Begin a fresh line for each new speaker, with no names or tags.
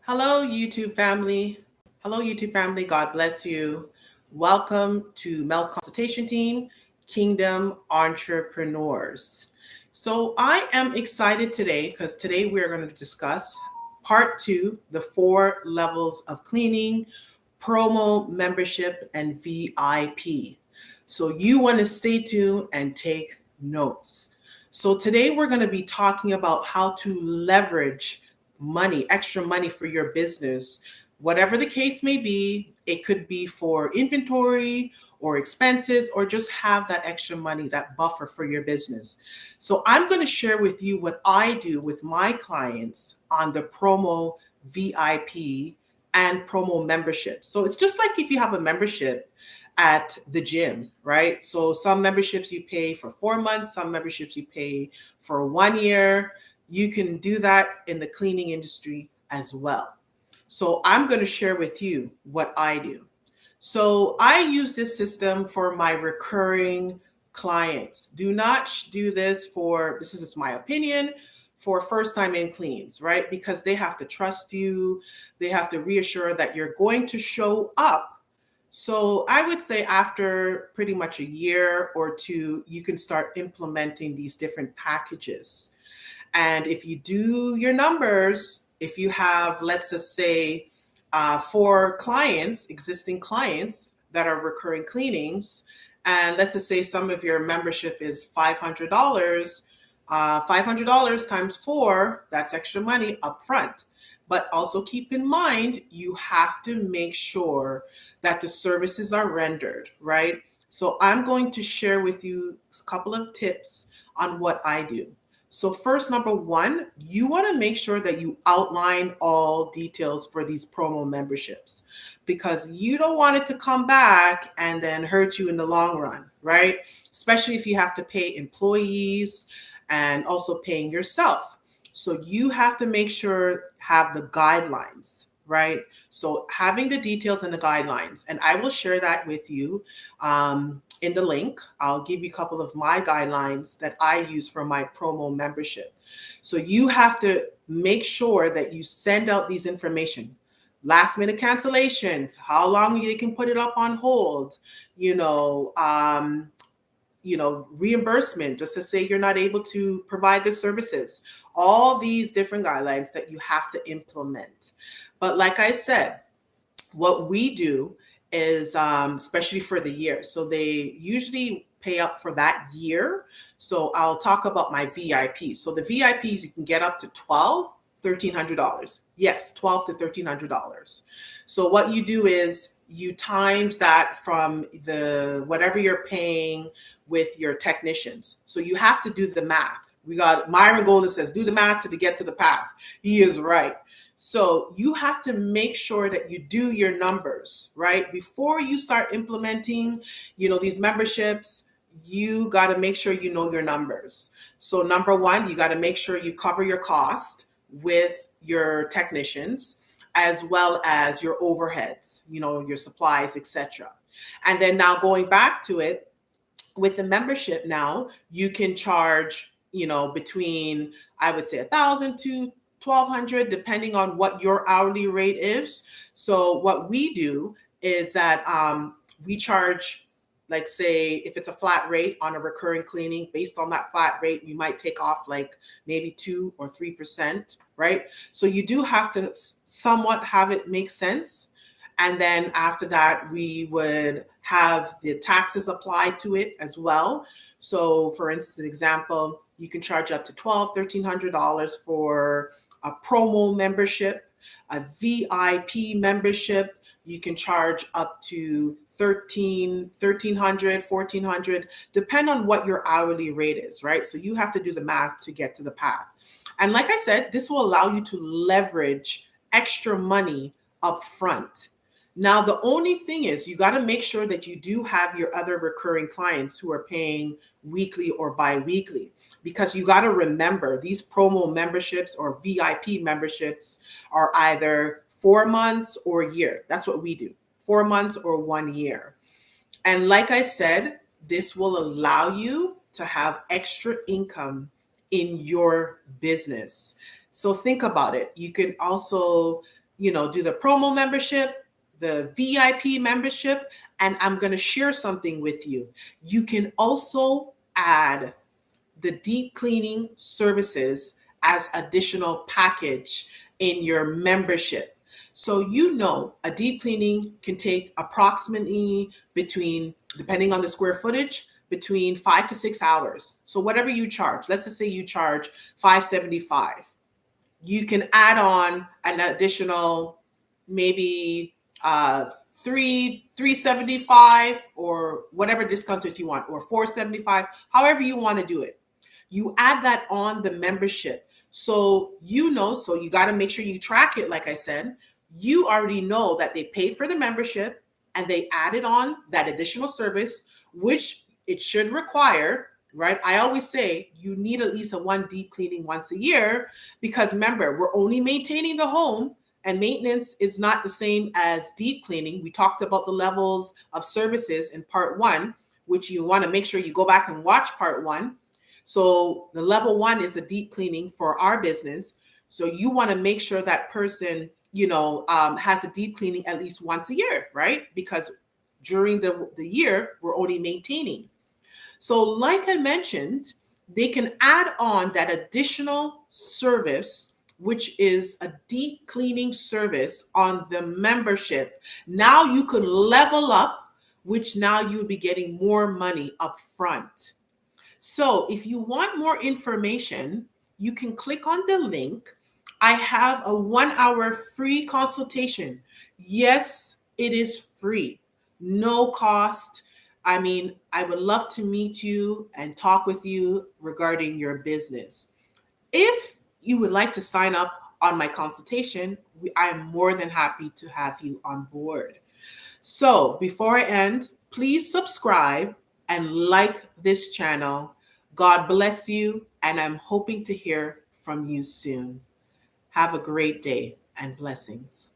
Hello, YouTube family. Hello, YouTube family. God bless you. Welcome to Mel's consultation team, Kingdom Entrepreneurs. So, I am excited today because today we're going to discuss part two, the four levels of cleaning, promo, membership, and VIP. So, you want to stay tuned and take notes. So, today we're going to be talking about how to leverage money, extra money for your business, whatever the case may be. It could be for inventory or expenses, or just have that extra money, that buffer for your business. So, I'm going to share with you what I do with my clients on the promo VIP and promo membership. So, it's just like if you have a membership at the gym, right? So, some memberships you pay for 4 months, some memberships you pay for 1 year. You can do that in the cleaning industry as well. So I'm going to share with you what I do. So I use this system for my recurring clients. Do not do this for, this is just my opinion, for first time in cleans, right? Because they have to trust you. They have to reassure that you're going to show up. So I would say after pretty much a year or two, you can start implementing these different packages. And if you do your numbers, if you have, let's just say, four clients, existing clients that are recurring cleanings, and let's just say some of your membership is $500, $500 times four, that's extra money up front. But also keep in mind, you have to make sure that the services are rendered, right? So I'm going to share with you a couple of tips on what I do. So first, number one, you want to make sure that you outline all details for these promo memberships, because you don't want it to come back and then hurt you in the long run, right? Especially if you have to pay employees and also paying yourself. So you have to make sure have the guidelines, right? So having the details and the guidelines, and I will share that with you in the link. I'll give you a couple of my guidelines that I use for my promo membership. So you have to make sure that you send out these information. Last minute cancellations, how long you can put it up on hold, you know, reimbursement, just to say you're not able to provide the services, all these different guidelines that you have to implement. But like I said, what we do is, especially for the year, so they usually pay up for that year. So I'll talk about my VIPs. So the VIPs, you can get up to $1,300. Yes, $1,200 to $1,300. So what you do is you times that from the whatever you're paying with your technicians. So you have to do the math. We got Myron Golden says, do the math to get to the path. He is right. So you have to make sure that you do your numbers, right? Before you start implementing, these memberships, you got to make sure you know your numbers. So number one, you got to make sure you cover your cost with your technicians, as well as your overheads, your supplies, etc. And then now going back to it, with the membership now, you can charge, between, I would say, 1,000 to 1,200, depending on what your hourly rate is. So what we do is that we charge, like, say, if it's a flat rate on a recurring cleaning, based on that flat rate, you might take off like maybe 2 or 3%, right? So you do have to somewhat have it make sense. And then after that, we would have the taxes applied to it as well. So for instance, an example, you can charge up to $1,200, $1,300 for a promo membership. A VIP membership, you can charge up to $1,300, $1,400, depend on what your hourly rate is, right? So you have to do the math to get to the path. And like I said, this will allow you to leverage extra money up front. Now, the only thing is you got to make sure that you do have your other recurring clients who are paying weekly or bi-weekly, because you got to remember these promo memberships or VIP memberships are either 4 months or a year. That's what we do, 4 months or 1 year. And like I said, this will allow you to have extra income in your business. So think about it. You can also do the promo membership, the VIP membership, and I'm going to share something with you. You can also add the deep cleaning services as additional package in your membership. So a deep cleaning can take approximately depending on the square footage, between 5 to 6 hours. So whatever you charge, let's just say you charge $575. You can add on an additional maybe $375 or whatever discounted you want, or $475, however you want to do it. You add that on the membership. So so you got to make sure you track it. Like I said, you already know that they paid for the membership and they added on that additional service, which it should require, right? I always say you need at least one deep cleaning once a year, because remember, we're only maintaining the home, and maintenance is not the same as deep cleaning. We talked about the levels of services in part 1, which you want to make sure you go back and watch part 1. So the level 1 is a deep cleaning for our business. So you want to make sure that person, has a deep cleaning at least once a year, right? Because during the year, we're only maintaining. So like I mentioned, they can add on that additional service, which is a deep cleaning service on the membership. Now you can level up, which now you'll be getting more money up front. So if you want more information, you can click on the link. I have a 1-hour free consultation. Yes, it is free, no cost. I mean, I would love to meet you and talk with you regarding your business. If you would like to sign up on my consultation, I am more than happy to have you on board. So before I end, please subscribe and like this channel. God bless you, and I'm hoping to hear from you soon. Have a great day and blessings.